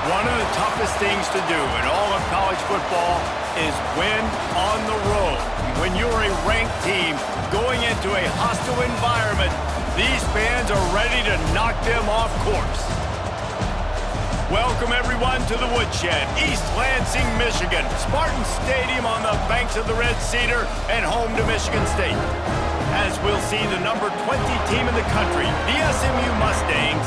One of the toughest things to do in all of college football is win on the road. When you're a ranked team going into a hostile environment, these fans are ready to knock them off course. Welcome, everyone, to the Woodshed, East Lansing, Michigan. Spartan Stadium on the banks of the Red Cedar and home to Michigan State. As we'll see the number 20 team in the country, the SMU Mustangs,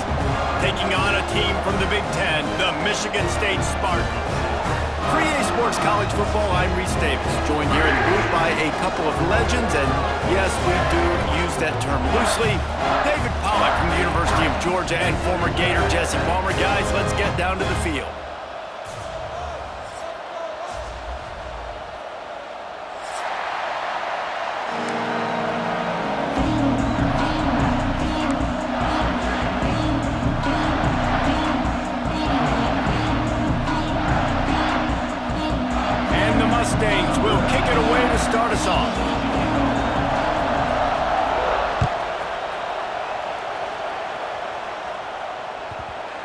taking on a team from the Big Ten, the Michigan State Spartans. For EA Sports College Football, I'm Reese Davis, joined here in the booth by a couple of legends, and yes, we do use that term loosely. David Pollack from the University of Georgia and former Gator Jesse Palmer. Guys, let's get down to the field. Mustangs will kick it away to start us off.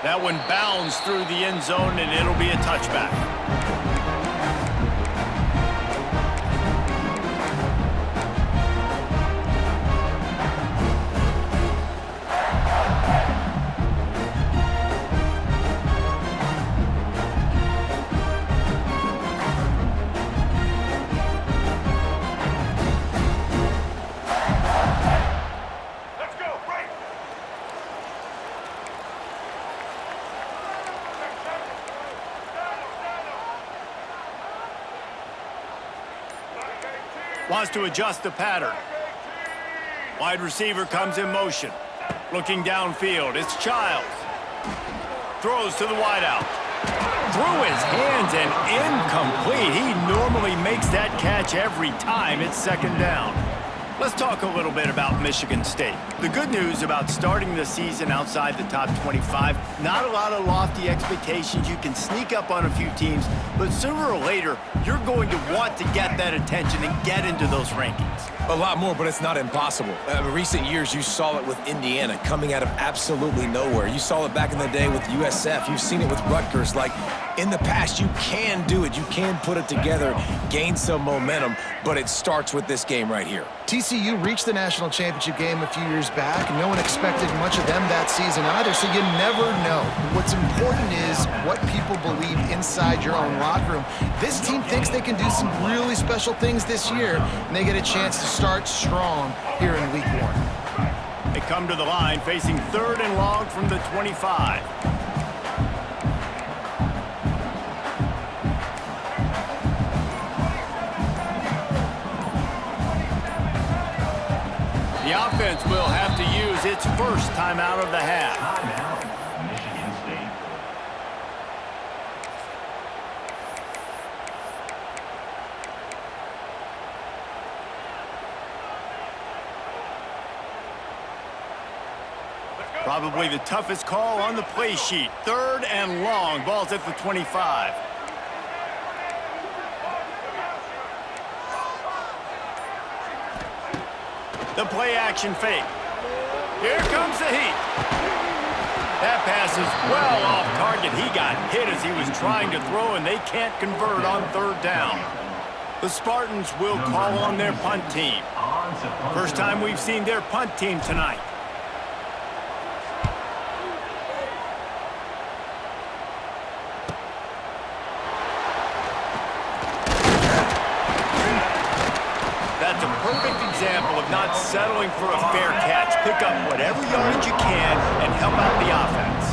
That one bounds through the end zone, and it'll be a touchback. Wants to adjust the pattern. Wide receiver comes in motion. Looking downfield, it's Childs. Throws to the wideout. Through his hands and incomplete. He normally makes that catch every time. It's second down. Let's talk a little bit about Michigan State. The good news about starting the season outside the top 25, not a lot of lofty expectations. You can sneak up on a few teams, but sooner or later, you're going to want to get that attention and get into those rankings. A lot more, but it's not impossible. In recent years, you saw it with Indiana coming out of absolutely nowhere. You saw it back in the day with USF. You've seen it with Rutgers. Like, in the past, you can do it. You can put it together, gain some momentum, but it starts with this game right here. TCU reached the national championship game a few years back. No one expected much of them that season either, so you never know. What's important is what people believe inside your own locker room. This team thinks they can do some really special things this year, and they get a chance to start strong here in week 1. They come to the line facing third and long from the 25. The offense will have to use its first timeout of the half. Timeout, Michigan State. Probably the toughest call on the play sheet. Third and long. Ball's at the 25. The play action fake. Here comes the heat. That pass is well off target. He got hit as he was trying to throw, and they can't convert on third down. The Spartans will call on their punt team. First time we've seen their punt team tonight. That's a perfect example of not settling for a fair catch. Pick up whatever yardage you can and help out the offense.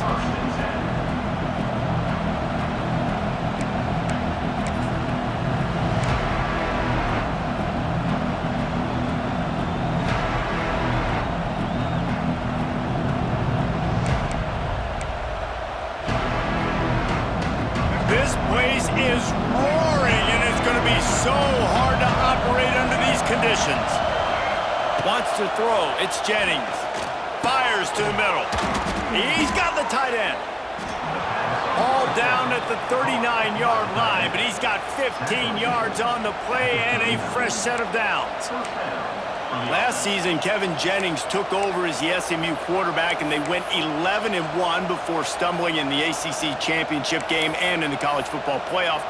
This place is roaring, and it's going to be so hard to operate under these conditions. Wants to throw. It's Jennings. Fires to the middle. He's got the tight end. All down at the 39-yard line, but he's got 15 yards on the play and a fresh set of downs. Last season, Kevin Jennings took over as the SMU quarterback, and they went 11-1 before stumbling in the ACC championship game and in the college football playoff.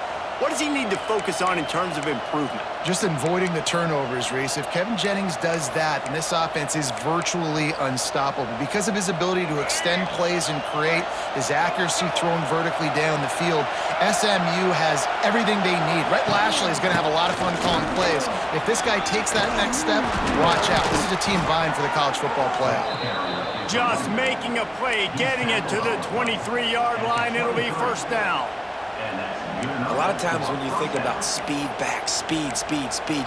What does he need to focus on in terms of improvement? Just avoiding the turnovers, Reese. If Kevin Jennings does that, then this offense is virtually unstoppable because of his ability to extend plays and create, his accuracy thrown vertically down the field. SMU has everything they need. Rhett Lashley is going to have a lot of fun calling plays. If this guy takes that next step, watch out. This is a team vying for the college football playoff. Just making a play, getting it to the 23-yard line. It'll be first down. A lot of times when you think about speed back, speed,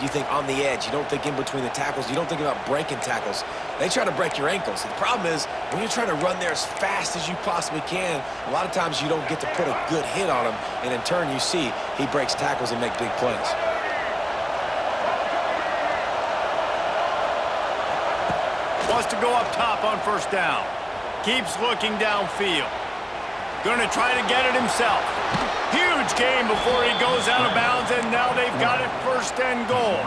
you think on the edge. You don't think in between the tackles. You don't think about breaking tackles. They try to break your ankles. The problem is when you're trying to run there as fast as you possibly can, a lot of times you don't get to put a good hit on him, and in turn you see he breaks tackles and make big plays. Wants to go up top on first down. Keeps looking downfield. Going to try to get it himself. Huge game before he goes out of bounds, and now they've got it first and goal.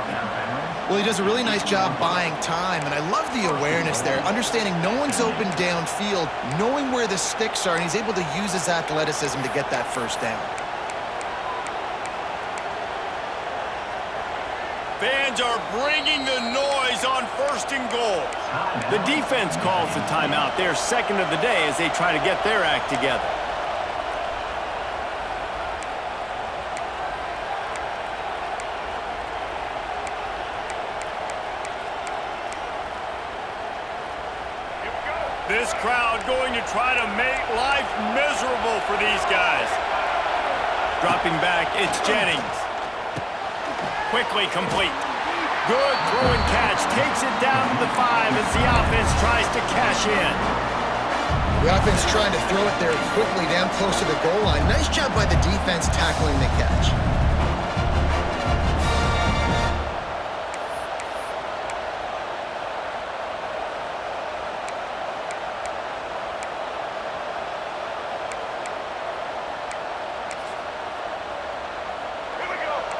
Well, he does a really nice job buying time, and I love the awareness there, understanding no one's open downfield, knowing where the sticks are, and he's able to use his athleticism to get that first down. Fans are bringing the noise on first and goal. The defense calls the timeout. They're second of the day as they try to get their act together. This crowd going to try to make life miserable for these guys. Dropping back, it's Jennings. Quickly complete. Good throw and catch. Takes it down to the 5 as the offense tries to cash in. The offense trying to throw it there quickly down close to the goal line. Nice job by the defense tackling the catch.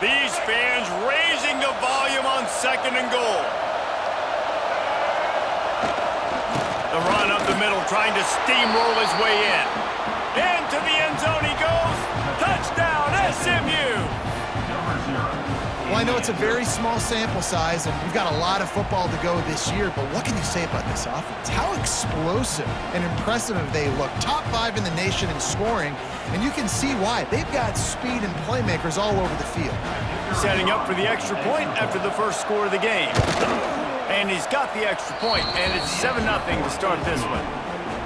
These fans raising the volume on second and goal. The run up the middle, trying to steamroll his way in. Into the end zone he goes. Touchdown, SMU! Well, I know it's a very small sample size, and we've got a lot of football to go this year, but what can you say about this offense? How explosive and impressive they look. Top 5 in the nation in scoring, and you can see why. They've got speed and playmakers all over the field. Setting up for the extra point after the first score of the game. And he's got the extra point, and it's 7-0 to start this one.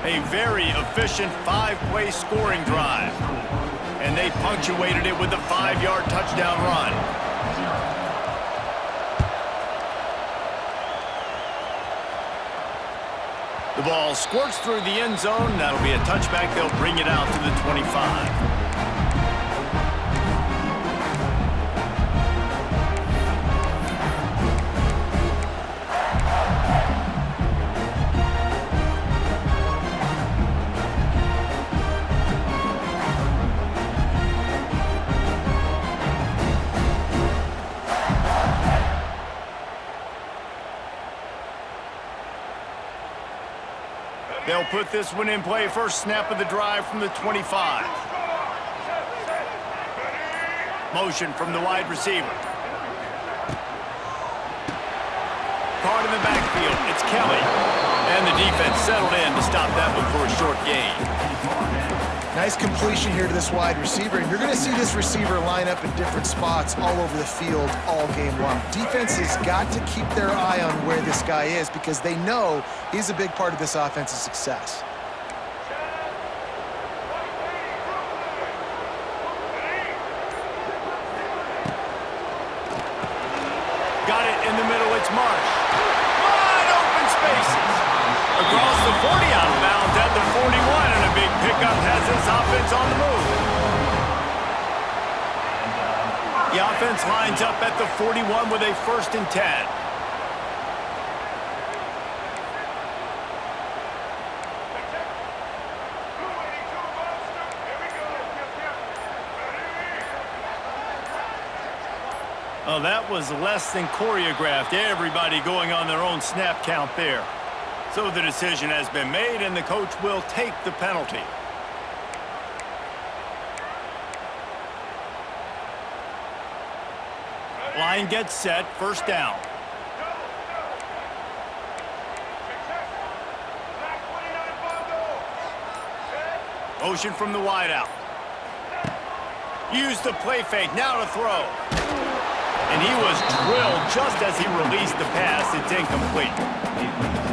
A very efficient 5-play scoring drive. And they punctuated it with a 5-yard touchdown run. The ball squirts through the end zone. That'll be a touchback. They'll bring it out to the 25. They'll put this one in play. First snap of the drive from the 25. Motion from the wide receiver. Card in the backfield. It's Kelly. And the defense settled in to stop that one for a short gain. Nice completion here to this wide receiver, and you're going to see this receiver line up in different spots all over the field all game long. Defense has got to keep their eye on where this guy is because they know he's a big part of this offense's success. Got it in the middle, it's Marsh. Wide open spaces. Across the 40, out of bounds at the 41, and a big pickup has this offense on the move. The offense lines up at the 41 with a 1st and 10. Oh, that was less than choreographed. Everybody going on their own snap count there. So the decision has been made, and the coach will take the penalty. Line gets set, first down. Motion from the wideout. Use the play fake, now to throw. And he was drilled just as he released the pass. It's incomplete.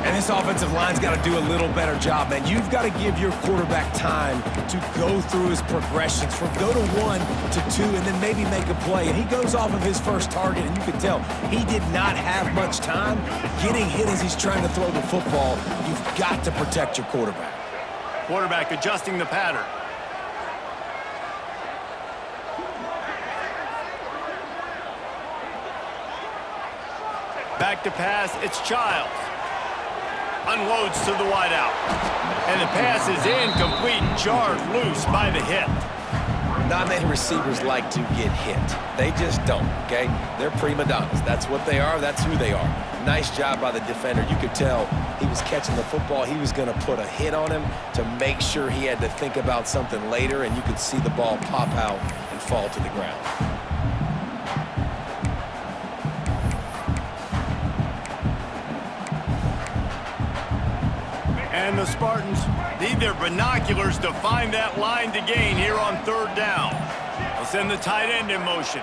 And this offensive line's got to do a little better job, man. You've got to give your quarterback time to go through his progressions from go to 1 to 2 and then maybe make a play. And he goes off of his first target, and you can tell he did not have much time getting hit as he's trying to throw the football. You've got to protect your quarterback. Quarterback adjusting the pattern. Back to pass, it's Childs. Unloads to the wideout. And the pass is incomplete, jarred loose by the hit. Not many receivers like to get hit. They just don't, okay? They're prima donnas. That's what they are. That's who they are. Nice job by the defender. You could tell he was catching the football. He was going to put a hit on him to make sure he had to think about something later, and you could see the ball pop out and fall to the ground. And the Spartans need their binoculars to find that line to gain here on third down. They'll send the tight end in motion.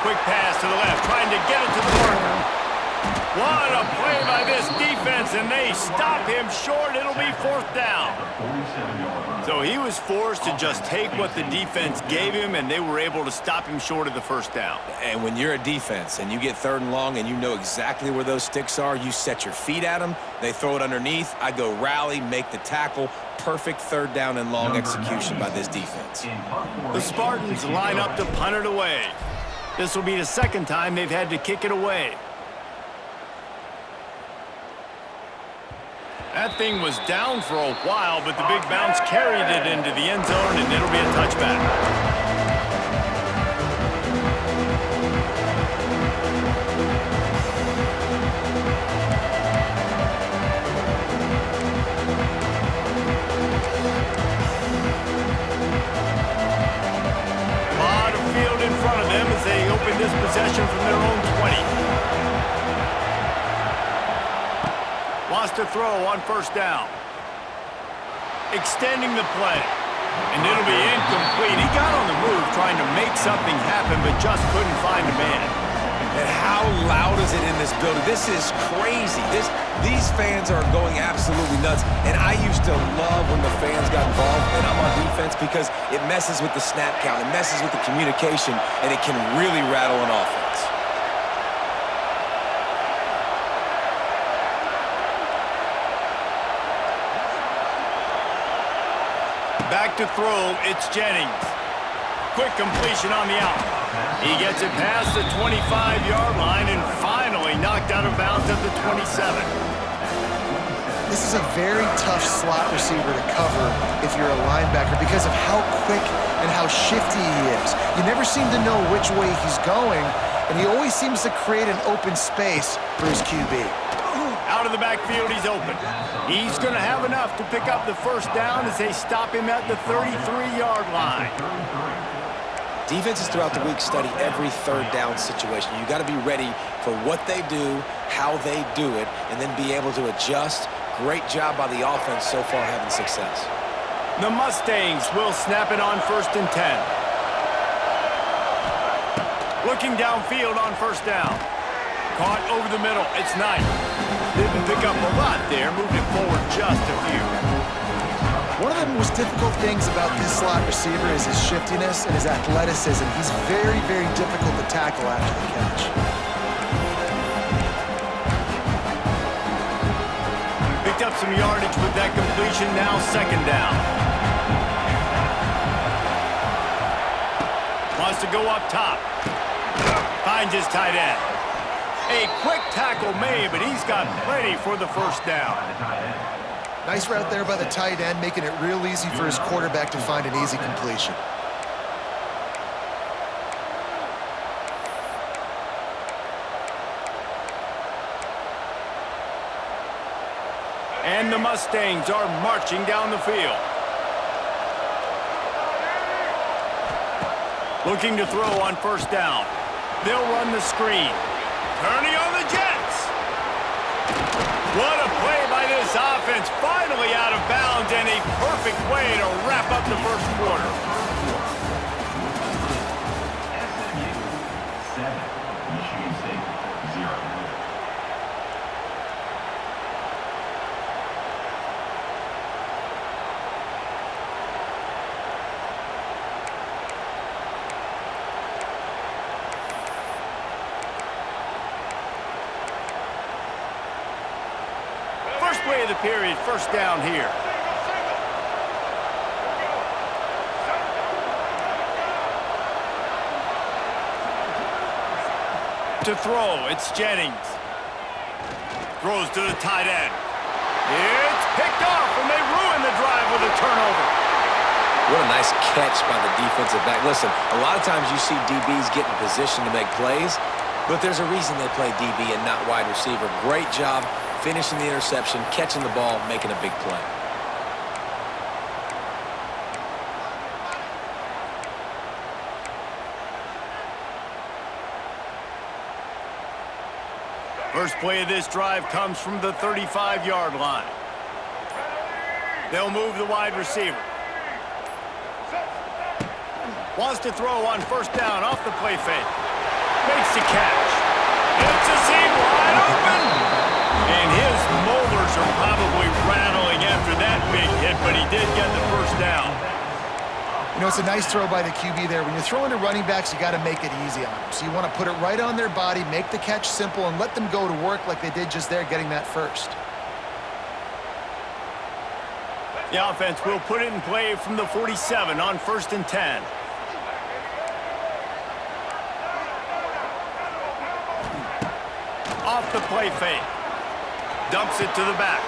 Quick pass to the left, trying to get it to the marker. What a play by this defense, and they stop him short. It'll be fourth down. So he was forced to just take what the defense gave him, and they were able to stop him short of the first down. And when you're a defense and you get third and long and you know exactly where those sticks are, you set your feet at them, they throw it underneath, I go rally, make the tackle. Perfect third down and long execution by this defense. The Spartans line up to punt it away. This will be the second time they've had to kick it away. That thing was down for a while, but the big bounce carried it into the end zone, and it'll be a touchback. A lot of field in front of them as they open this possession from their own 20. Wants to throw on first down. Extending the play. And it'll be incomplete. He got on the move trying to make something happen, but just couldn't find a man. And how loud is it in this building? This is crazy. These fans are going absolutely nuts. And I used to love when the fans got involved, and I'm on defense, because it messes with the snap count. It messes with the communication, and it can really rattle an offense. Back to throw, it's Jennings. Quick completion on the out. He gets it past the 25-yard line and finally knocked out of bounds at the 27. This is a very tough slot receiver to cover if you're a linebacker because of how quick and how shifty he is. You never seem to know which way he's going, and he always seems to create an open space for his QB. Out of the backfield, he's open. He's going to have enough to pick up the first down as they stop him at the 33-yard line. Defenses throughout the week study every third down situation. You got to be ready for what they do, how they do it, and then be able to adjust. Great job by the offense so far having success. The Mustangs will snap it on first and 10. Looking downfield on first down. Caught over the middle. It's Knight. Didn't pick up a lot there. Moved it forward just a few. One of the most difficult things about this slot receiver is his shiftiness and his athleticism. He's very, very difficult to tackle after the catch. Picked up some yardage with that completion. Now second down. Wants to go up top. Finds his tight end. A quick tackle made, but he's got plenty for the first down. Nice route there by the tight end, making it real easy for his quarterback to find an easy completion. And the Mustangs are marching down the field. Looking to throw on first down. They'll run the screen. Turning on the Jets. What a play by this offense. Finally out of bounds and a perfect way to wrap up the first quarter. SMU 7, Michigan State 0. First play of the period, first down here. To throw, it's Jennings. Throws to the tight end. It's picked off, and they ruin the drive with a turnover. What a nice catch by the defensive back. Listen, a lot of times you see DBs get in position to make plays, but there's a reason they play DB and not wide receiver. Great job finishing the interception, catching the ball, making a big play. First play of this drive comes from the 35-yard line. They'll move the wide receiver. Wants to throw on first down off the play fake. Makes the catch. It's a seam wide open. And his molars are probably rattling after that big hit, but he did get the first down. You know, it's a nice throw by the QB there. When you're throwing to running backs, you got to make it easy on them. So you want to put it right on their body, make the catch simple, and let them go to work like they did just there, getting that first. The offense will put it in play from the 47 on 1st and 10. Off the play fake. Dumps it to the back.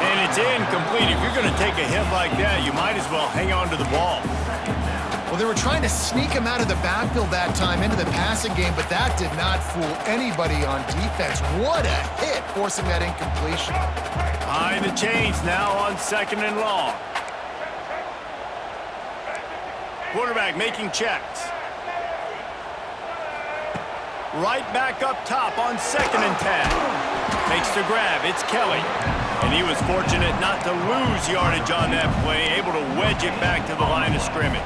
And it's incomplete. If you're going to take a hit like that, you might as well hang on to the ball. Well, they were trying to sneak him out of the backfield that time into the passing game, but that did not fool anybody on defense. What a hit, forcing that incompletion. Behind the chains now on 2nd and long. Quarterback making checks. Right back up top on 2nd and 10. Makes the grab. It's Kelly. And he was fortunate not to lose yardage on that play, able to wedge it back to the line of scrimmage.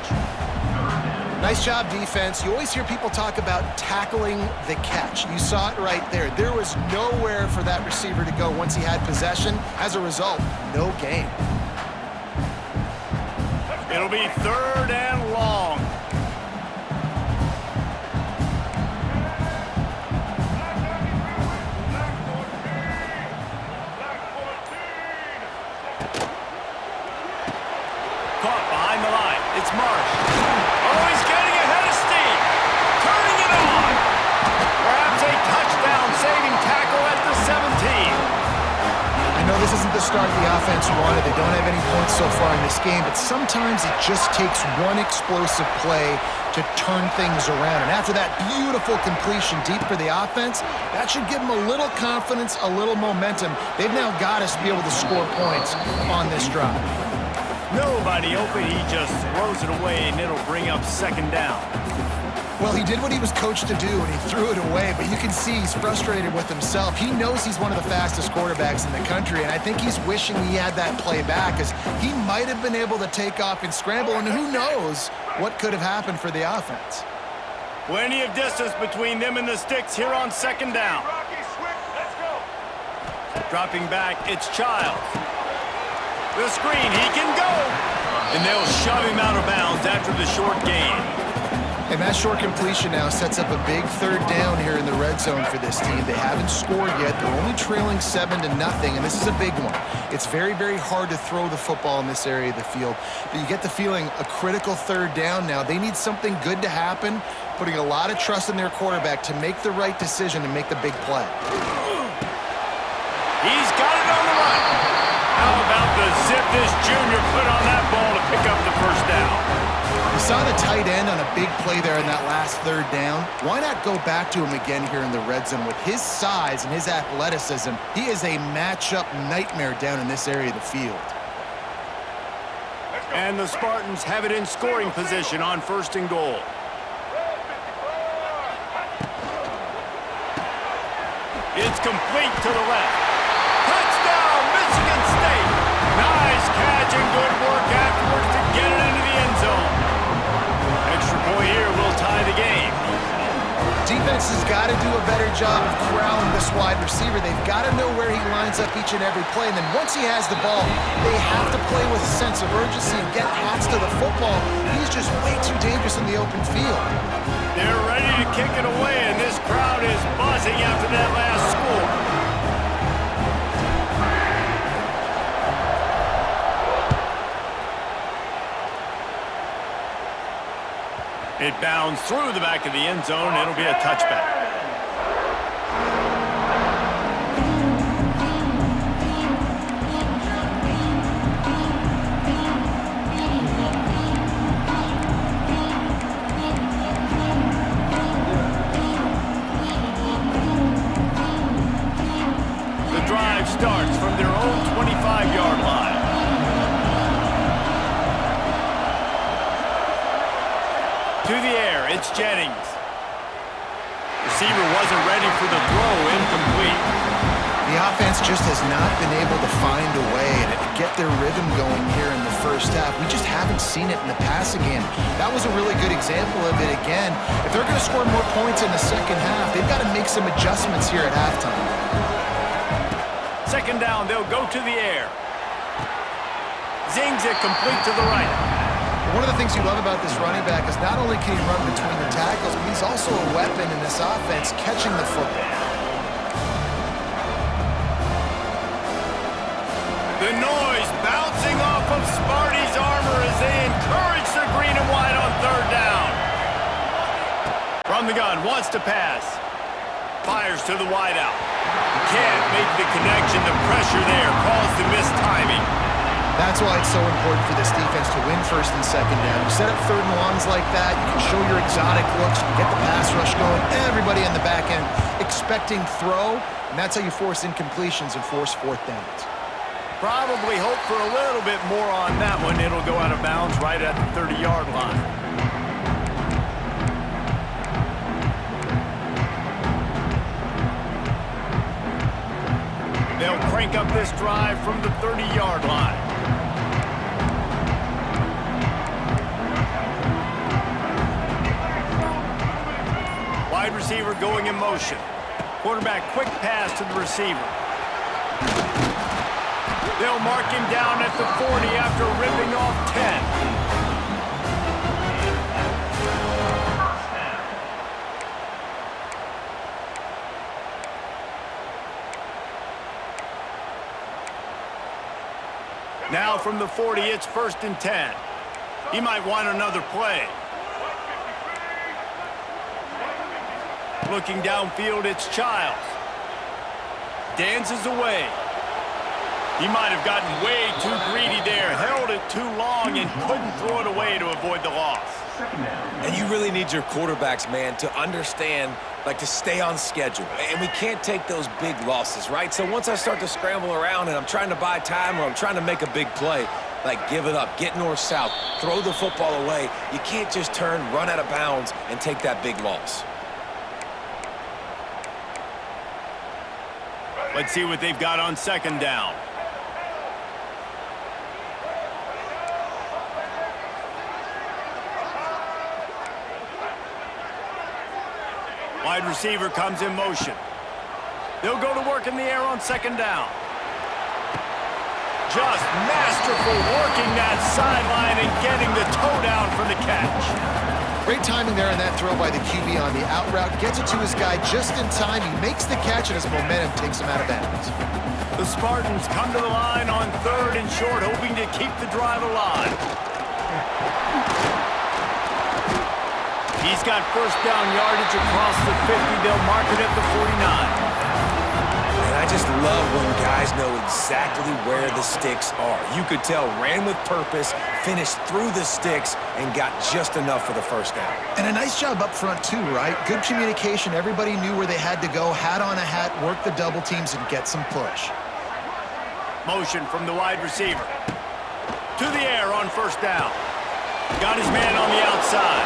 Nice job, defense. You always hear people talk about tackling the catch. You saw it right there. There was nowhere for that receiver to go once he had possession. As a result, no gain. It'll be 3rd and long. Caught behind the line. It's Marsh. Oh, he's getting ahead of steam. Turning it on. Perhaps a touchdown-saving tackle at the 17. I know this isn't the start the offense wanted. They don't have any points so far in this game, but sometimes it just takes one explosive play to turn things around. And after that beautiful completion deep for the offense, that should give them a little confidence, a little momentum. They've now got us to be able to score points on this drive. Nobody open. He just throws it away, and it'll bring up 2nd down. Well, he did what he was coached to do, and he threw it away, but you can see he's frustrated with himself. He knows he's one of the fastest quarterbacks in the country, and I think he's wishing he had that play back, because he might have been able to take off and scramble, and who knows what could have happened for the offense. Plenty of distance between them and the sticks here on 2nd down. Dropping back, it's Childs. The screen, he can go. And they'll shove him out of bounds after the short gain. And that short completion now sets up a big 3rd down here in the red zone for this team. They haven't scored yet. They're only trailing 7-0, and this is a big one. It's very, very hard to throw the football in this area of the field. But you get the feeling a critical 3rd down now. They need something good to happen, putting a lot of trust in their quarterback to make the right decision and make the big play. He's got it on the run. How about the zip this junior put on that ball to pick up the first down? You saw the tight end on a big play there in that last third down. Why not go back to him again here in the red zone? With his size and his athleticism, he is a matchup nightmare down in this area of the field. And the Spartans have it in scoring position on 1st and goal. It's complete to the left. Touchdown, Michigan State! Nice catch and good work afterwards to get it into the end zone. Extra point here will tie the game. Defense has got to do a better job of corralling this wide receiver. They've got to know where he lines up each and every play. And then once he has the ball, they have to play with a sense of urgency and get hats to the football. He's just way too dangerous in the open field. They're ready to kick it away, and this crowd is buzzing after that last score. It bounds through the back of the end zone. It'll be a touchback. The drive starts from their own 25-yard line. To the air, it's Jennings. Receiver wasn't ready for the throw, incomplete. The offense just has not been able to find a way to get their rhythm going here in the first half. We just haven't seen it in the passing game. That was a really good example of it again. If they're going to score more points in the second half, they've got to make some adjustments here at halftime. 2nd down, they'll go to the air. Zings it complete to the right. One of the things you love about this running back is not only can he run between the tackles, but he's also a weapon in this offense catching the football. The noise bouncing off of Sparty's armor as they encourage the green and white on 3rd down. From the gun, wants to pass. Fires to the wideout. Can't make the connection. The pressure there caused the missed timing. That's why it's so important for this defense to win 1st and 2nd down. You set up 3rd and longs like that, you can show your exotic looks, you can get the pass rush going, everybody in the back end expecting throw, and that's how you force incompletions and force 4th downs. Probably hope for a little bit more on that one. It'll go out of bounds right at the 30-yard line. They'll crank up this drive from the 30-yard line. Wide receiver going in motion. Quarterback quick pass to the receiver. They'll mark him down at the 40 after ripping off 10. Now from the 40, it's 1st and 10. He might want another play. Looking downfield, it's Childs. Dances away. He might have gotten way too greedy there, held it too long, and couldn't throw it away to avoid the loss. And you really need your quarterbacks, man, to understand, like, to stay on schedule. And we can't take those big losses, right? So once I start to scramble around and I'm trying to buy time or I'm trying to make a big play, like, give it up, get north-south, throw the football away. You can't just turn, run out of bounds, and take that big loss. Let's see what they've got on 2nd down. Wide receiver comes in motion. They'll go to work in the air on 2nd down. Just masterful working that sideline and getting the toe down for the catch. Great timing there on that throw by the QB on the out route. Gets it to his guy just in time. He makes the catch and his momentum takes him out of bounds. The Spartans come to the line on 3rd and short, hoping to keep the drive alive. He's got 1st down yardage across the 50. They'll mark it at the 49. And I I just love when guys know exactly where the sticks are. You could tell ran with purpose, finished through the sticks, and got just enough for the first down. And a nice job up front too, right? Good communication. Everybody knew where they had to go, hat on a hat, work the double teams, and get some push. Motion from the wide receiver. To the air on first down. Got his man on the outside.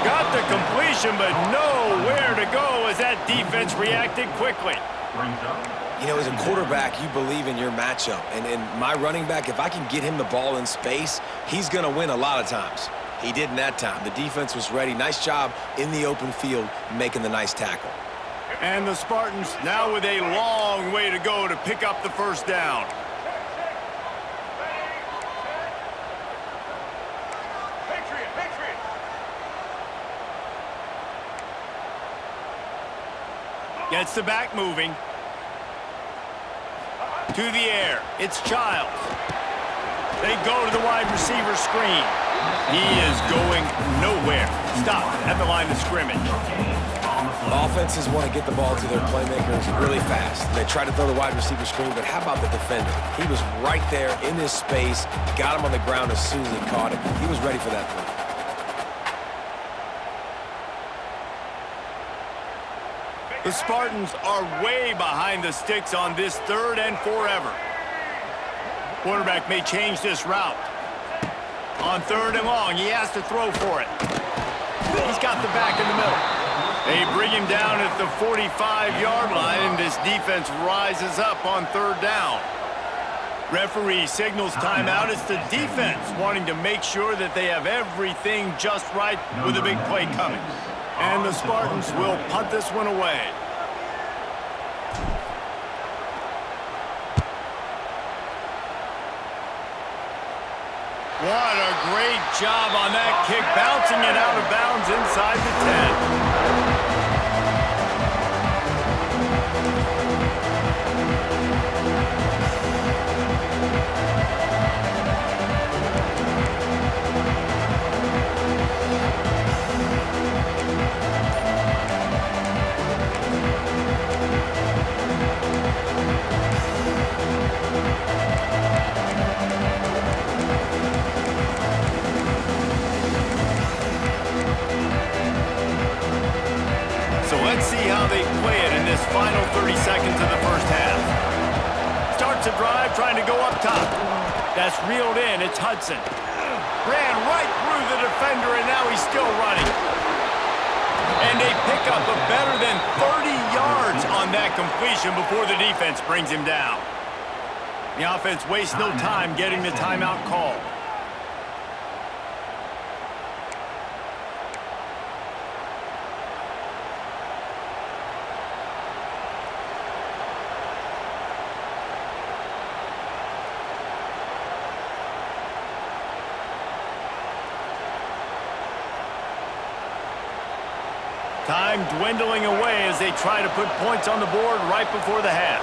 Got the completion, but nowhere to go as that defense reacted quickly. You know, as a quarterback, you believe in your matchup. And my running back, if I can get him the ball in space, he's going to win a lot of times. He didn't that time. The defense was ready. Nice job in the open field making the nice tackle. And the Spartans now with a long way to go to pick up the first down. Gets the back moving. To the air. It's Childs. They go to the wide receiver screen. He is going nowhere. Stop at the line of scrimmage. Offenses want to get the ball to their playmakers really fast. They try to throw the wide receiver screen, but how about the defender? He was right there in his space, got him on the ground as soon as he caught it. He was ready for that play. The Spartans are way behind the sticks on this 3rd and forever. Quarterback may change this route. On 3rd and long, he has to throw for it. He's got the back in the middle. They bring him down at the 45-yard line, and this defense rises up on 3rd down. Referee signals timeout. It's the defense wanting to make sure that they have everything just right with a big play coming. And the Spartans will punt this one away. What a great job on that kick, bouncing it out of bounds inside the 10. Let's see how they play it in this final 30 seconds of the first half. Starts a drive trying to go up top. That's reeled in. It's Hudson. Ran right through the defender, and now he's still running. And they pick up a better than 30 yards on that completion before the defense brings him down. The offense wastes no time getting the timeout called. Time dwindling away as they try to put points on the board right before the half.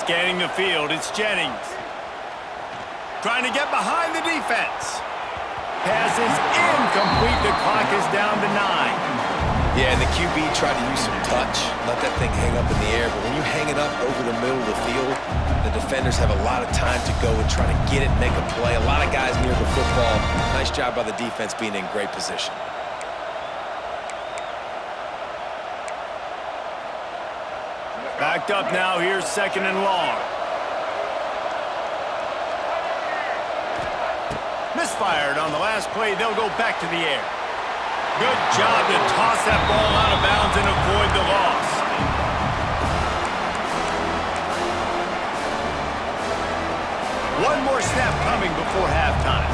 Scanning the field, it's Jennings. Trying to get behind the defense. Pass is incomplete. The clock is down to 9. Yeah, and the QB tried to use some touch, let that thing hang up in the air. But when you hang it up over the middle of the field, the defenders have a lot of time to go and try to get it, make a play. A lot of guys near the football. Nice job by the defense being in great position. Backed up now. Here's 2nd and long. Misfired on the last play. They'll go back to the air. Good job to toss that ball out of bounds and avoid the loss. One more snap coming before halftime.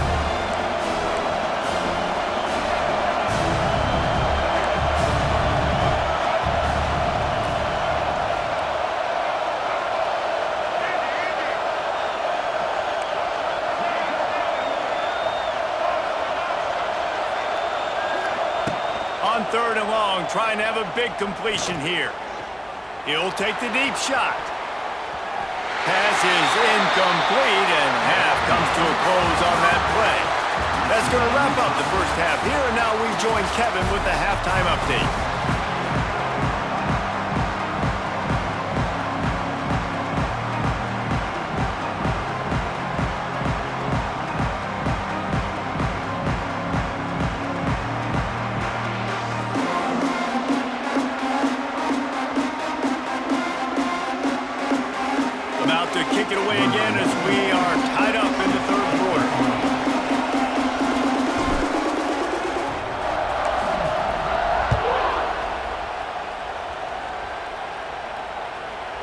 On 3rd and long, trying to have a big completion here. He'll take the deep shot. pass is incomplete, and half comes to a close on that play. That's going to wrap up the first half here, and now we join Kevin with the halftime update. About to kick it away again as we are tied up in the third quarter.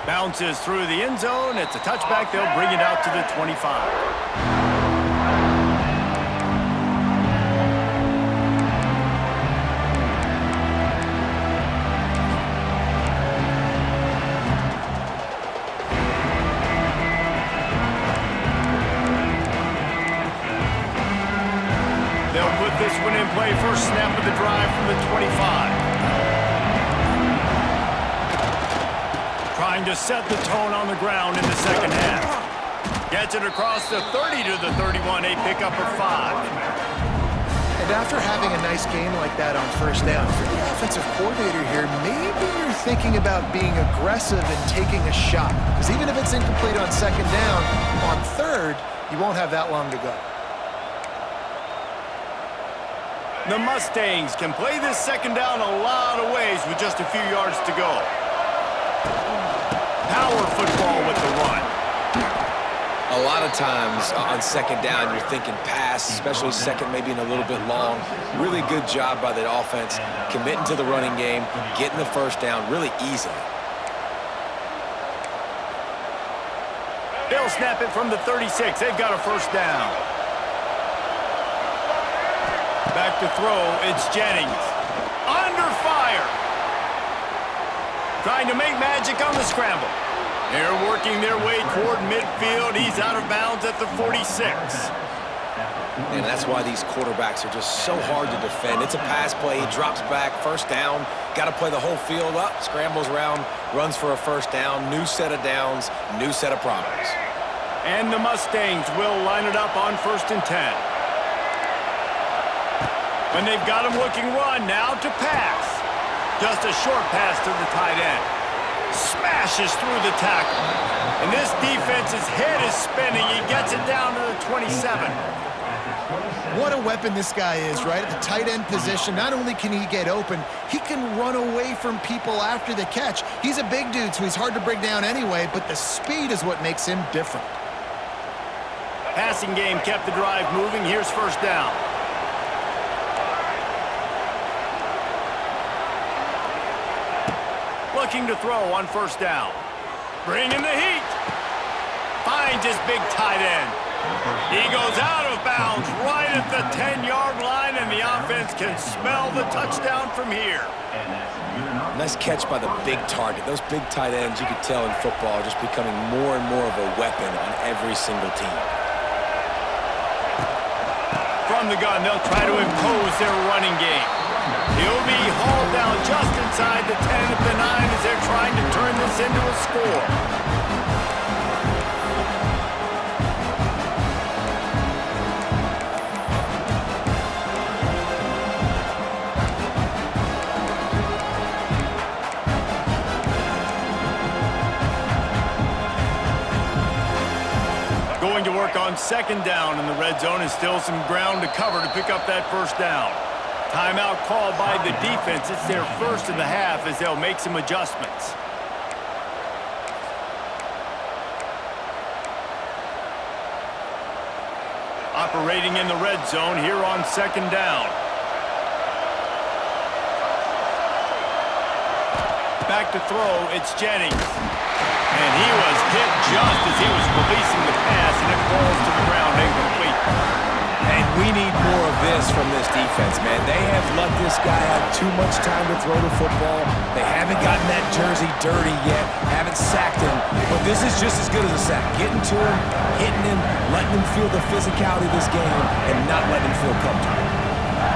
Bounces through the end zone. It's a touchback. They'll bring it out to the 25. They'll put this one in play. First snap of the drive from the 25. Trying to set the tone on the ground in the second half. Gets it across the 30 to the 31, a pickup of 5. And after having a nice game like that on first down, for the offensive coordinator here, maybe you're thinking about being aggressive and taking a shot. Because even if it's incomplete on second down, on third, you won't have that long to go. The Mustangs can play this second down a lot of ways with just a few yards to go. Power football with the run. A lot of times on second down, you're thinking pass, especially second, maybe in a little bit long. Really good job by the offense, committing to the running game, getting the first down really easily. They'll snap it from the 36. They've got a first down. Back to throw, it's Jennings. Under fire. Trying to make magic on the scramble. They're working their way toward midfield. He's out of bounds at the 46. And that's why these quarterbacks are just so hard to defend. It's a pass play, he drops back, first down. Got to play the whole field up, scrambles around, runs for a first down. New set of downs, new set of problems. And the Mustangs will line it up on 1st and 10. When they've got him looking run, now to pass. Just a short pass to the tight end. Smashes through the tackle. And this defense's head is spinning. He gets it down to the 27. What a weapon this guy is, right? At the tight end position, not only can he get open, he can run away from people after the catch. He's a big dude, so he's hard to bring down anyway, but the speed is what makes him different. Passing game kept the drive moving. Here's first down. Looking to throw on first down. Bringing the heat. Finds his big tight end. He goes out of bounds right at the 10-yard line, and the offense can smell the touchdown from here. Nice catch by the big target. Those big tight ends, you could tell in football, are just becoming more and more of a weapon on every single team. From the gun, they'll try to impose their running game. He'll be hauled down just inside the 10 of the 9 as they're trying to turn this into a score. Going to work on second down in the red zone, and still some ground to cover to pick up that first down. Timeout called by the defense. It's their first of the half as they'll make some adjustments. Operating in the red zone here on second down. Back to throw, it's Jennings. And he was hit just as he was releasing the pass, and it falls to the ground incomplete. And we need more of this from this defense, man. They have let this guy have too much time to throw the football. They haven't gotten that jersey dirty yet, haven't sacked him. But this is just as good as a sack. Getting to him, hitting him, letting him feel the physicality of this game, and not letting him feel comfortable.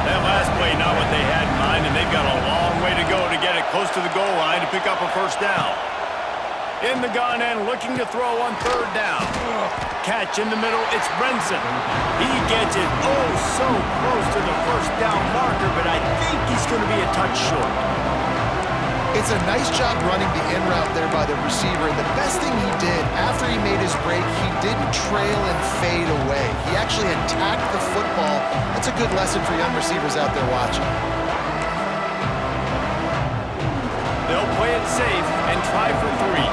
That last play, not what they had in mind, and they've got a long way to go to get it close to the goal line to pick up a first down. In the gun and looking to throw on third down. Catch in the middle, it's Brinson. He gets it oh so close to the first down marker, but I think he's going to be a touch short. It's a nice job running the in route there by the receiver. And the best thing he did after he made his break, he didn't trail and fade away. He actually attacked the football. That's a good lesson for young receivers out there watching. They'll play it safe and try for 3.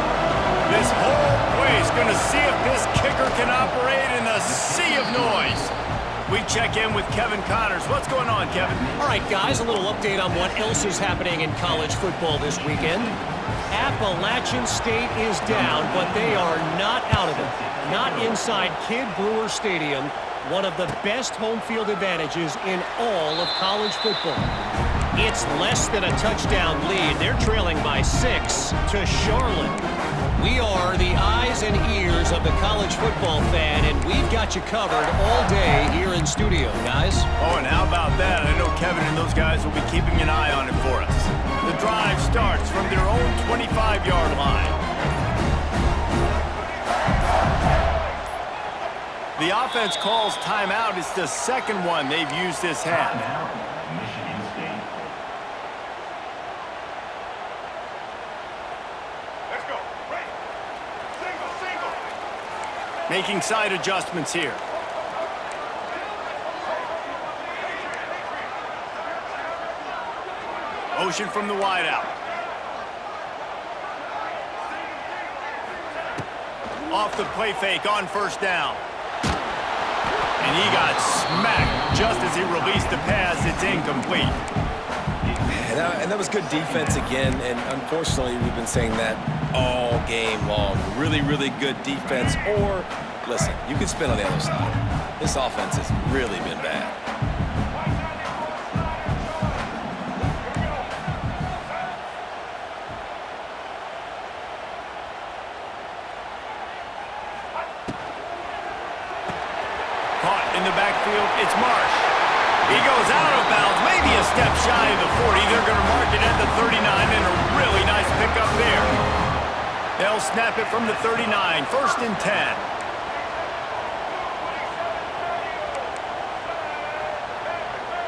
This whole play is going to see if this kicker can operate in the sea of noise. We check in with Kevin Connors. What's going on, Kevin? All right, guys, a little update on what else is happening in college football this weekend. Appalachian State is down, but they are not out of it. Not inside Kidd Brewer Stadium, one of the best home field advantages in all of college football. It's less than a touchdown lead. They're trailing by 6 to Charlotte. We are the eyes and ears of the college football fan, and we've got you covered all day here in studio, guys. Oh, and how about that? I know Kevin and those guys will be keeping an eye on it for us. The drive starts from their own 25-yard line. The offense calls timeout. It's the second one they've used this half. Michigan State. Let's go. Right. Single. Making side adjustments here. Motion from the wideout. Off the play fake on first down. And he got smacked just as he released the pass. It's incomplete. And that was good defense again, and unfortunately, we've been saying that all game long. Really, really good defense, or, listen, you can spin on the other side. This offense has really been bad. Caught in the backfield, it's Marsh. He goes out of bounds, maybe a step shy of the 40. They're going to mark it at the 39, and a really nice pickup there. They'll snap it from the 39, 1st and 10.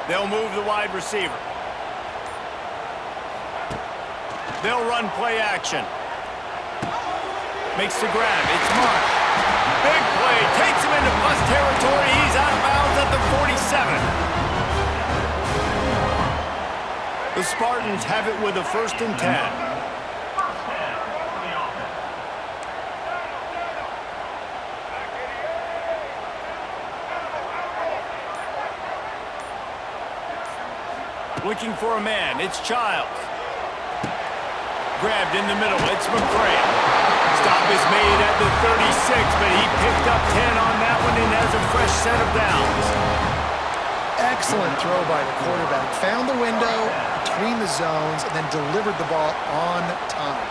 They'll move the wide receiver. They'll run play action. Makes the grab, it's Marsh. Big play, takes him into plus territory. He's out of bounds at the 47. The Spartans have it with a 1st and 10. Looking for a man, it's Childs. Grabbed in the middle, it's McCray. Stop is made at the 36, but he picked up 10 on that one and has a fresh set of downs. Excellent throw by the quarterback. Found the window between the zones and then delivered the ball on time.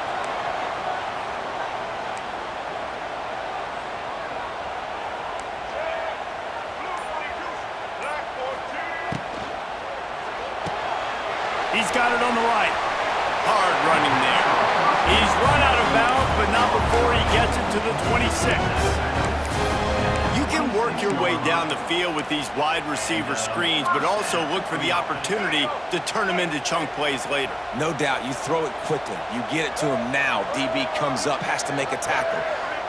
He's got it on the right. Hard running there. He's run out of bounds, but not before he gets it to the 26. You can work your way down the field with these wide receiver screens, but also look for the opportunity to turn them into chunk plays later. No doubt, you throw it quickly. You get it to him now. DB comes up, has to make a tackle.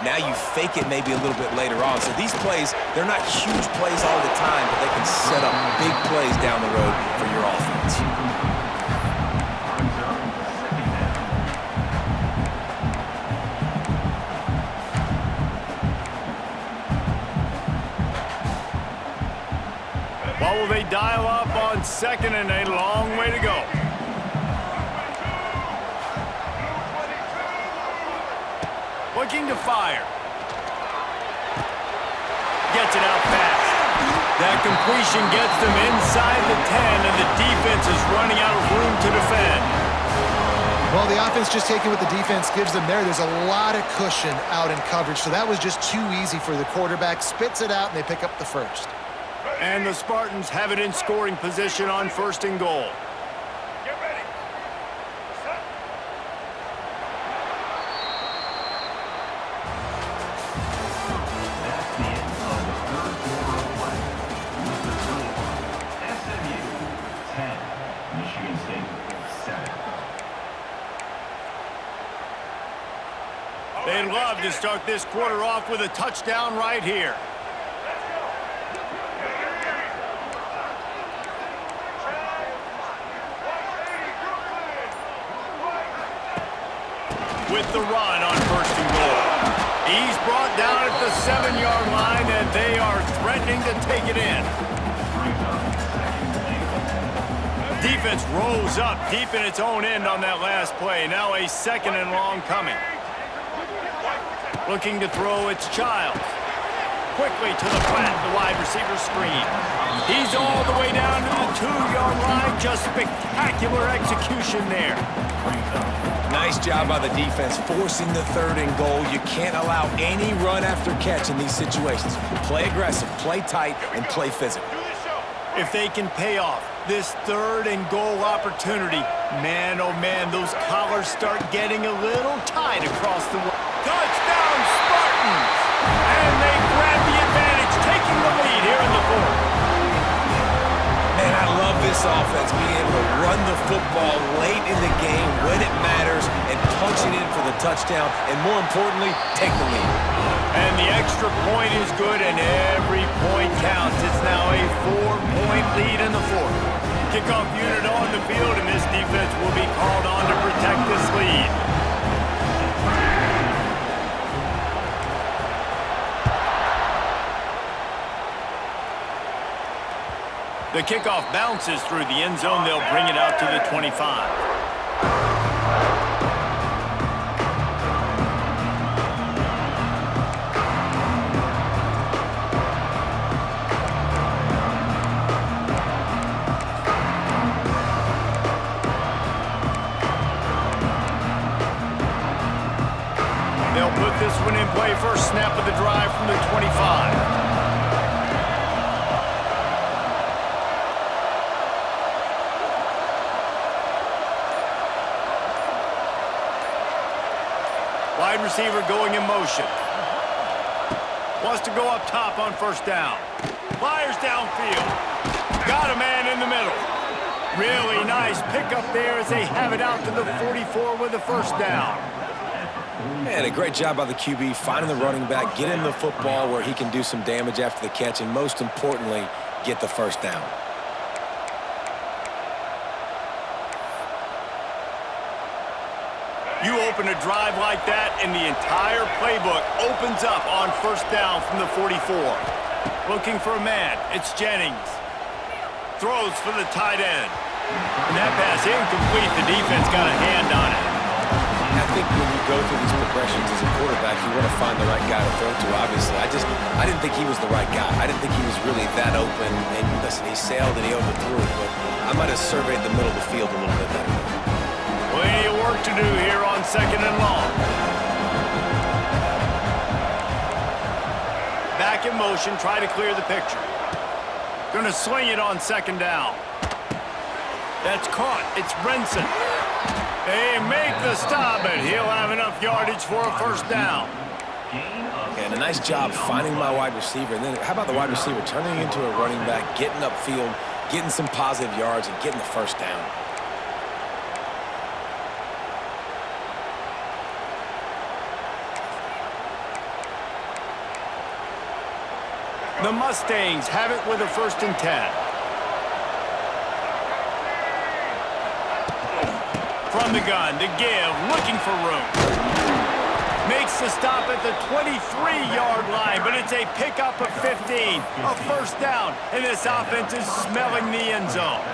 Now you fake it maybe a little bit later on. So these plays, they're not huge plays all the time, but they can set up big plays down the road for your offense. What will they dial up on 2nd and a long way to go? Looking to fire. Gets it out fast. That completion gets them inside the 10, and the defense is running out of room to defend. Well, the offense just taking what the defense gives them there. There's a lot of cushion out in coverage, so that was just too easy for the quarterback. Spits it out, and they pick up the first. And the Spartans have it in scoring position on 1st and goal. Get ready. Set. would love to start this quarter off with a touchdown right here. With the run on 1st and goal. He's brought down at the 7-yard line, and they are threatening to take it in. Defense rolls up deep in its own end on that last play. Now a 2nd and long coming. Looking to throw, it's Childs. Quickly to the flat, the wide receiver screen. He's all the way down to the 2-yard line. Just spectacular execution there. Nice job by the defense forcing the 3rd and goal. You can't allow any run after catch in these situations. Play aggressive, play tight, and play physical. If they can pay off this 3rd and goal opportunity, man, oh man, those collars start getting a little tight across the way. Touchdown, Spartans! And they grab the advantage, taking the lead here in the 4th. Man, I love this offense, being able to run the football late in the game when it matters and punch it in for the touchdown, and more importantly, take the lead. And the extra point is good, and every point counts. It's now a 4-point lead in the 4th. Kickoff unit on the field, and this defense will be called on to protect this lead. The kickoff bounces through the end zone. They'll bring it out to the 25. They'll put this one in play. First snap of the drive from the 25. Wide receiver going in motion. Wants to go up top on 1st down. Fires downfield. Got a man in the middle. Really nice pickup there as they have it out to the 44 with the 1st down. Man, a great job by the QB finding the running back, get him the football where he can do some damage after the catch, and most importantly, get the 1st down. You open a drive like that, and the entire playbook opens up on 1st down from the 44. Looking for a man. It's Jennings. Throws for the tight end. And that pass incomplete. The defense got a hand on it. I think when you go through these progressions as a quarterback, you want to find the right guy to throw to, obviously. I didn't think he was the right guy. I didn't think he was really that open. And listen, he sailed and he overthrew it, but I might have surveyed the middle of the field a little bit better. Plenty of work to do here on 2nd and long. Back in motion, try to clear the picture. Gonna swing it on 2nd down. That's caught. It's Brinson. They make the stop, and he'll have enough yardage for a 1st down. And a nice job finding my wide receiver. And then how about the wide receiver turning into a running back, getting upfield, getting some positive yards, and getting the 1st down. The Mustangs have it with a 1st and 10. From the gun, to give, looking for room. Makes the stop at the 23-yard line, but it's a pickup of 15, a 1st down, and this offense is smelling the end zone.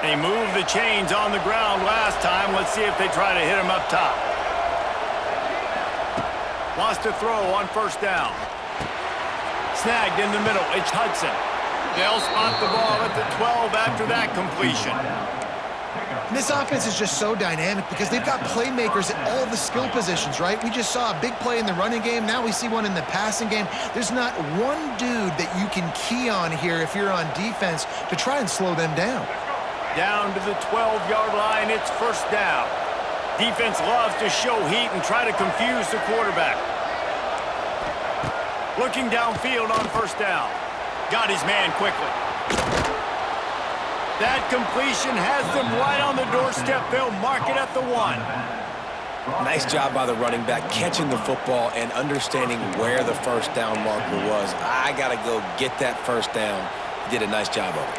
They moved the chains on the ground last time. Let's see if they try to hit him up top. Wants to throw on 1st down. Snagged in the middle. It's Hudson. They'll spot the ball at the 12 after that completion. This offense is just so dynamic because they've got playmakers at all the skill positions, right? We just saw a big play in the running game. Now we see one in the passing game. There's not one dude that you can key on here if you're on defense to try and slow them down. Down to the 12-yard line. It's 1st down. Defense loves to show heat and try to confuse the quarterback. Looking downfield on 1st down. Got his man quickly. That completion has them right on the doorstep. They'll mark it at the 1. Nice job by the running back, catching the football and understanding where the first down marker was. I got to go get that first down. He did a nice job of it.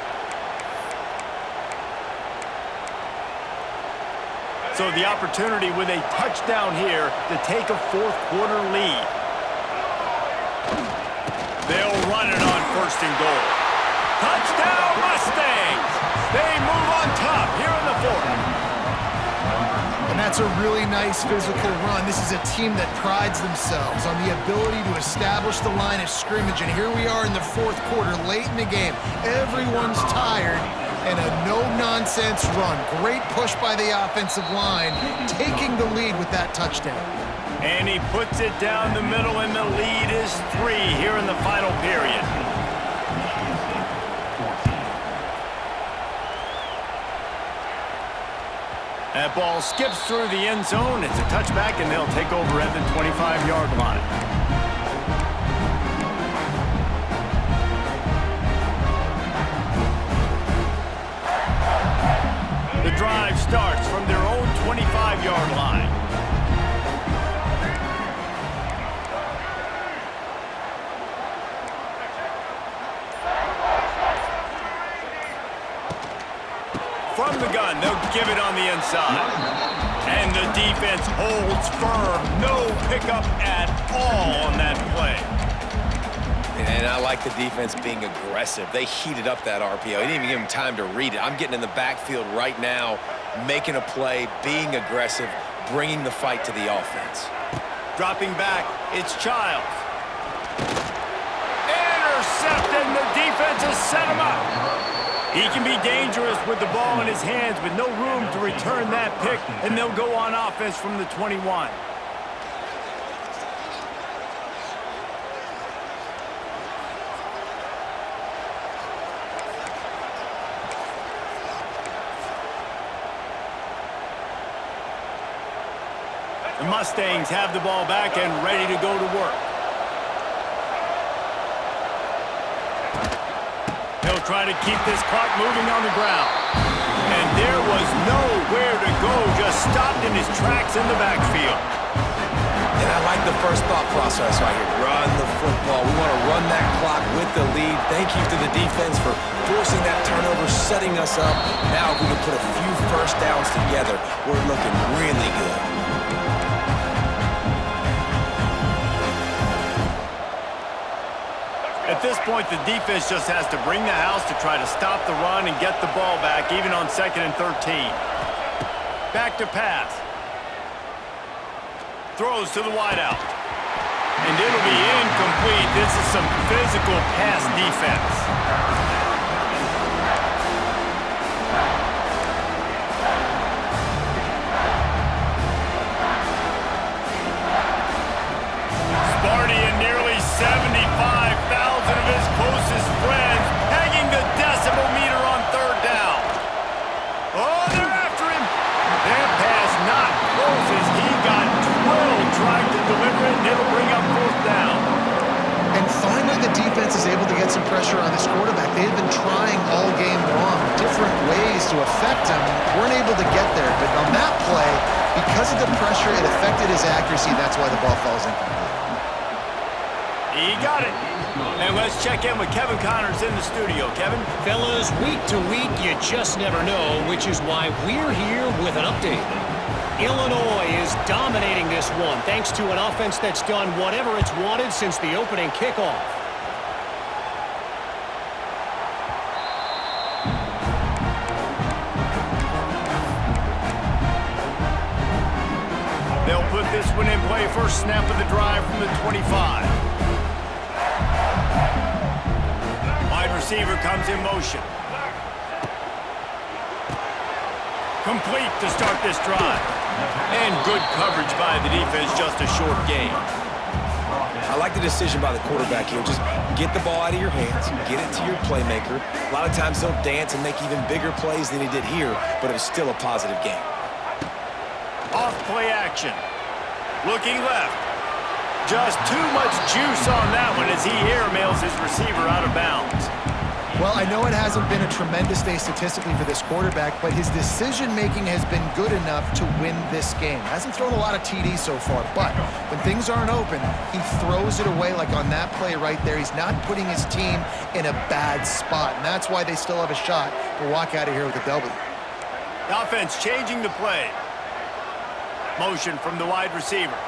So the opportunity with a touchdown here to take a fourth quarter lead. They'll run it on first and goal. Touchdown Mustangs! They move on top here in the fourth. And that's a really nice physical run. This is a team that prides themselves on the ability to establish the line of scrimmage. And here we are in the fourth quarter, late in the game. Everyone's tired, and a no-nonsense run. Great push by the offensive line, taking the lead with that touchdown. And he puts it down the middle, and the lead is 3 here in the final period. That ball skips through the end zone. It's a touchback, and they'll take over at the 25-yard line. The drive starts from their own 25-yard line. From the gun, they'll give it on the inside. And the defense holds firm. No pickup at all on that play. And I like the defense being aggressive. They heated up that RPO. He didn't even give him time to read it. I'm getting in the backfield right now, making a play, being aggressive, bringing the fight to the offense. Dropping back, it's Childs. Intercepted, and the defense has set him up. He can be dangerous with the ball in his hands, but no room to return that pick, and they'll go on offense from the 21. The Mustangs have the ball back and ready to go to work. He'll try to keep this clock moving on the ground. And there was nowhere to go, just stopped in his tracks in the backfield. And I like the first thought process right here. Run the football. We want to run that clock with the lead. Thank you to the defense for forcing that turnover, setting us up. Now if we can put a few first downs together, we're looking really good. At this point, the defense just has to bring the house to try to stop the run and get the ball back, even on 2nd and 13. Back to pass. Throws to the wideout. And it'll be incomplete. This is some physical pass defense. Sparty and nearly 75,000 of his closest friends pegging the decibel meter on 3rd down. Oh, they're after him. That pass not closes. He got drilled trying to deliver it, and it'll bring up 4th down. And finally, the defense is able to get some pressure on this quarterback. They've been trying all game long, different ways to affect him. Weren't able to get there, but on that play, because of the pressure, it affected his accuracy. That's why the ball falls incomplete. He got it. And let's check in with Kevin Connors in the studio. Kevin? Fellas, week to week, you just never know, which is why we're here with an update. Illinois is dominating this one, thanks to an offense that's done whatever it's wanted since the opening kickoff. They'll put this one in play. First snap of the drive from the 25. Wide receiver comes in motion. Complete to start this drive. And good coverage by the defense, just a short gain. I like the decision by the quarterback here. Just get the ball out of your hands, get it to your playmaker. A lot of times he'll dance and make even bigger plays than he did here, but it was still a positive game. Off play action. Looking left. Just too much juice on that one as he airmails his receiver out of bounds. Well, I know it hasn't been a tremendous day statistically for this quarterback, but his decision-making has been good enough to win this game. Hasn't thrown a lot of TDs so far, but when things aren't open, he throws it away like on that play right there. He's not putting his team in a bad spot, and that's why they still have a shot to walk out of here with a W. The offense changing the play. Motion from the wide receiver.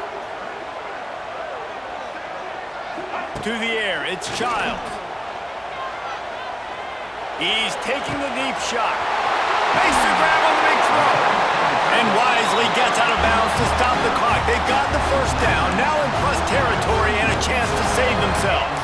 To the air, it's Childs. He's taking the deep shot. Makes the grab on the big throw. And wisely gets out of bounds to stop the clock. They've got the first down, now in plus territory and a chance to save themselves.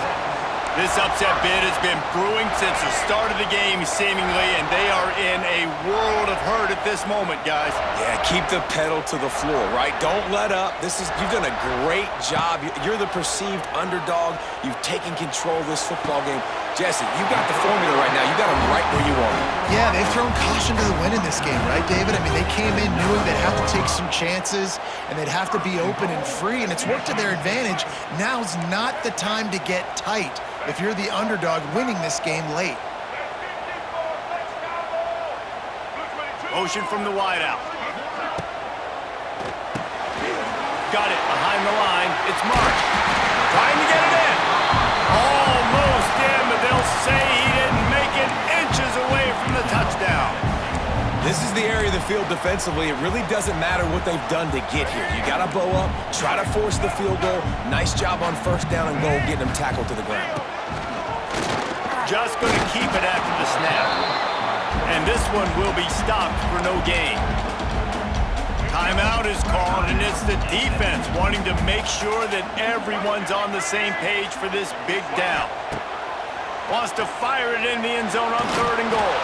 This upset bid has been brewing since the start of the game, seemingly, and they are in a world of hurt at this moment, guys. Yeah, keep the pedal to the floor, right? Don't let up. You've done a great job. You're the perceived underdog. You've taken control of this football game. Jesse, you got the formula right now. You got them right where you want them. Yeah, they've thrown caution to the wind in this game, right, David? I mean, they came in knowing they'd have to take some chances, and they'd have to be open and free, and it's worked to their advantage. Now's not the time to get tight if you're the underdog winning this game late. Motion from the wideout. Got it behind the line. It's March. Trying to get it in. Almost in, but they'll say he didn't make it, inches away from the touchdown. This is the area of the field defensively. It really doesn't matter what they've done to get here. You got to bow up, try to force the field goal. Nice job on first down and goal, getting them tackled to the ground. Just going to keep it after the snap. And this one will be stopped for no gain. Timeout is called, and it's the defense wanting to make sure that everyone's on the same page for this big down. Wants to fire it in the end zone on 3rd and goal.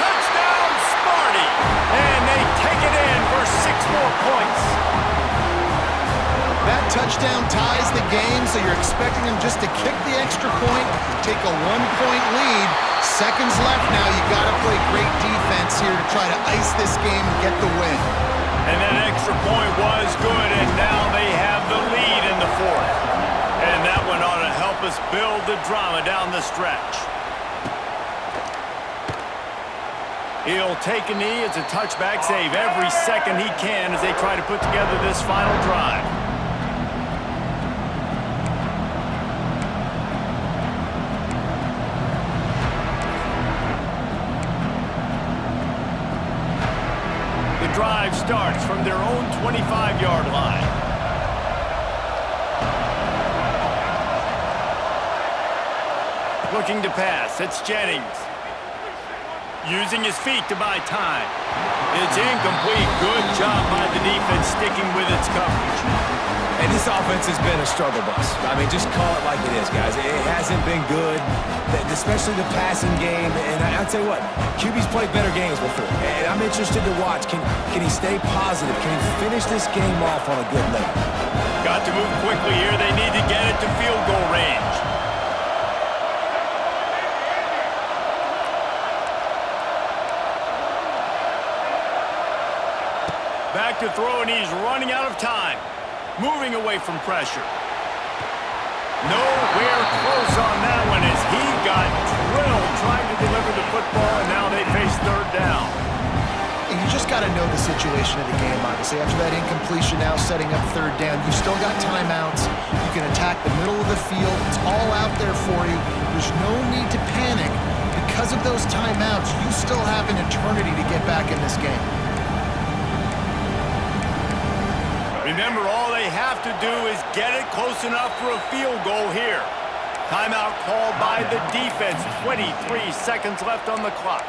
Touchdown, Sparty! And they take it in for 6 more points. That touchdown ties the game, so you're expecting them just to kick the extra point, take a 1-point lead. Seconds left now. You got to play great defense here to try to ice this game and get the win. And that extra point was good, and now they have the lead in the 4th. And that one ought to help us build the drama down the stretch. He'll take a knee. It's a touchback save every second he can as they try to put together this final drive. The drive starts from their own 25-yard line. Looking to pass, it's Jennings. Using his feet to buy time. It's incomplete. Good job by the defense sticking with its coverage. And this offense has been a struggle bus. I mean, just call it like it is, guys. It hasn't been good, especially the passing game. And I'll tell you what, QB's played better games before. And I'm interested to watch. Can he stay positive? Can he finish this game off on a good note? Got to move quickly here. They need to get it to field goal range. Back to throw, and he's running out of time. Moving away from pressure. Nowhere close on that one as he got drilled trying to deliver the football, and now they face 3rd down. And you just got to know the situation of the game, obviously. After that incompletion, now setting up 3rd down, you've still got timeouts. You can attack the middle of the field. It's all out there for you. There's no need to panic. Because of those timeouts, you still have an eternity to get back in this game. Remember, all they have to do is get it close enough for a field goal here. Timeout called by the defense. 23 seconds left on the clock.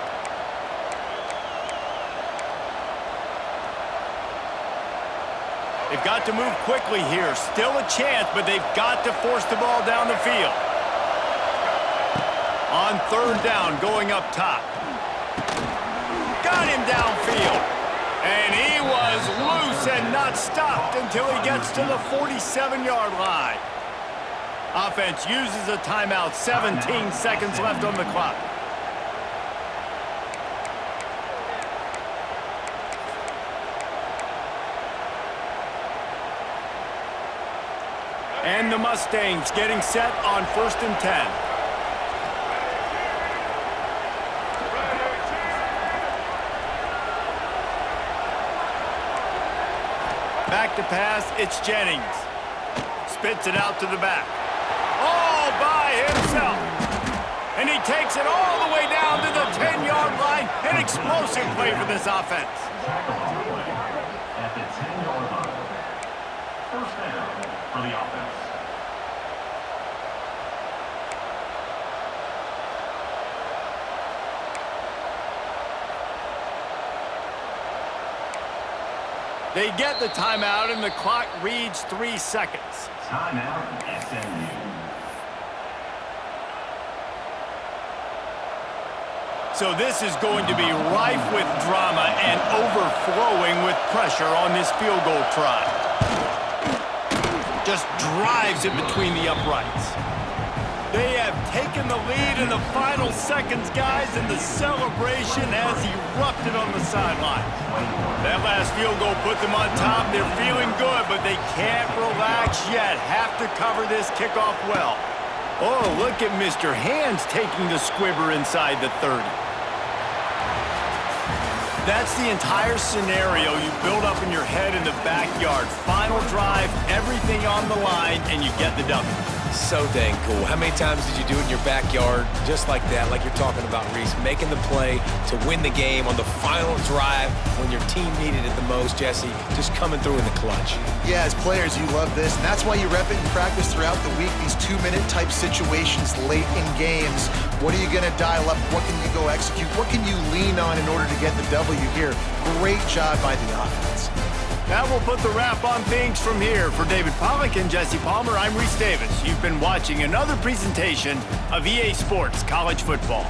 They've got to move quickly here. Still a chance, but they've got to force the ball down the field. On 3rd down, going up top. Got him downfield. And he was loose and not stopped until he gets to the 47-yard line. Offense uses a timeout. 17 seconds left on the clock. And the Mustangs getting set on 1st and 10. to pass. It's Jennings. Spits it out to the back. All by himself. And he takes it all the way down to the 10-yard line. An explosive play for this offense. At the 10-yard line. First down for the offense. They get the timeout, and the clock reads 3 seconds. Timeout, SMU. So this is going to be rife with drama and overflowing with pressure on this field goal try. Just drives it between the uprights. They have taken the lead in the final seconds, guys, and the celebration has erupted on the sideline. That last field goal put them on top. They're feeling good, but they can't relax yet. Have to cover this kickoff well. Oh, look at Mr. Hands taking the squibber inside the 30. That's the entire scenario you build up in your head in the backyard. Final drive, everything on the line, and you get the W. So dang cool. How many times did you do it in your backyard just like that, like you're talking about, Reese, making the play to win the game on the final drive when your team needed it the most, Jesse, just coming through in the clutch. Yeah, as players, you love this, and that's why you rep it and practice throughout the week, these 2-minute type situations late in games. What are you going to dial up? What can you go execute? What can you lean on in order to get the W here? Great job by the offense. That will put the wrap on things from here. For David Pollack and Jesse Palmer, I'm Reese Davis. You've been watching another presentation of EA Sports College Football.